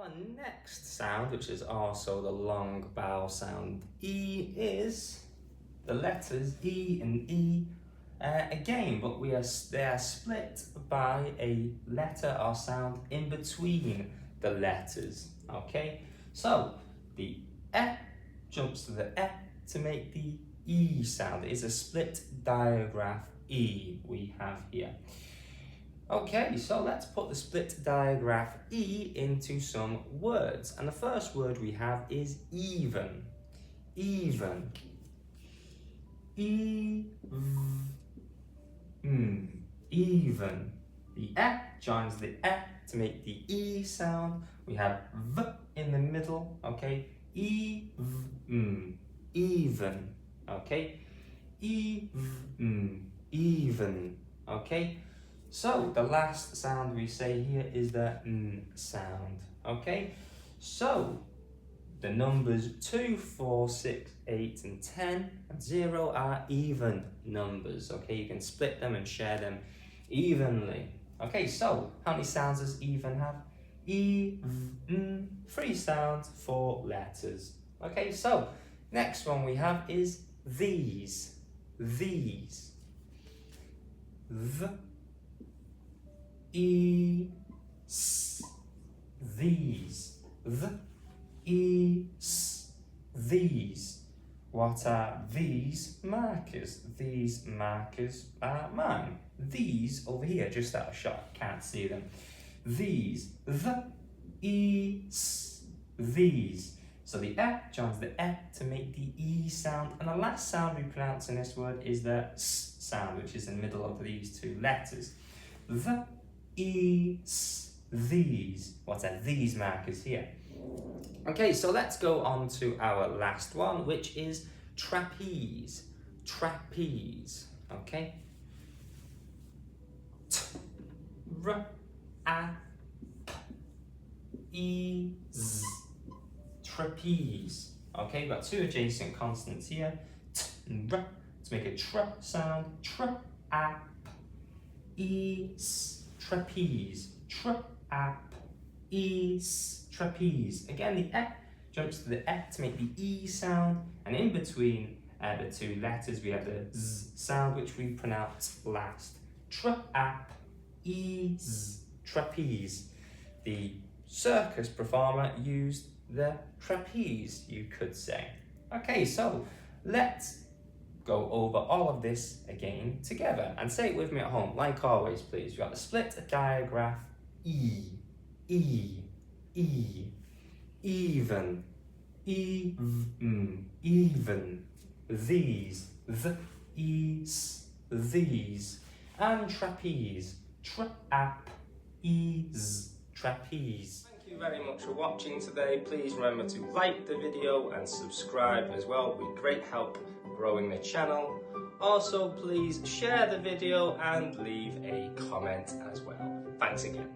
Our next sound, which is also the long vowel sound E, is the letters E and E again, but they are split by a letter or sound in between the letters. Okay, so the E jumps to the E to make the E sound. It is a split digraph E we have here. Okay, so let's put the split digraph E into some words. And the first word we have is even. Even. Even. The E joins the E to make the E sound. We have V in the middle, okay? Even. Okay? Even. Okay? So the last sound we say here is the N sound. Okay? So the numbers 2, 4, 6, 8, and 10 and 0 are even numbers. Okay, you can split them and share them evenly. Okay, so how many sounds does even have? E, V, N, 3 sounds, 4 letters. Okay, so next one we have is these. These. V, E, S. These. V, E, S. These. What are these markers? These markers are mine. These over here, just out of shot, can't see them. These. The, E, S. These. So the E joins the E to make the E sound. And the last sound we pronounce in this word is the S sound, which is in the middle of these two letters. The, E, S. These. What are these markers here? Okay, so let's go on to our last one, which is trapeze. Trapeze. Okay? T, R, A, P, E, Z. Trapeze. Okay, we've got two adjacent consonants here. T and R to make a tr sound. Tr, A, P, E, S. Trapeze. Tr, A, P, E, S. Trapeze. Again, the E jumps to the E to make the E sound, and in between the two letters we have the Z sound, which we pronounce last. Tra-ap, E, Z, trapeze. The circus performer used the trapeze, you could say. Okay, so let's go over all of this again together and say it with me at home, like always, please. We've got the split digraph E, E, E, even, even, these, the, ease, these, and trapeze, tra-ap, ease, trapeze. Thank you very much for watching today. Please remember to like the video and subscribe as well. It would be great help growing the channel. Also, please share the video and leave a comment as well. Thanks again.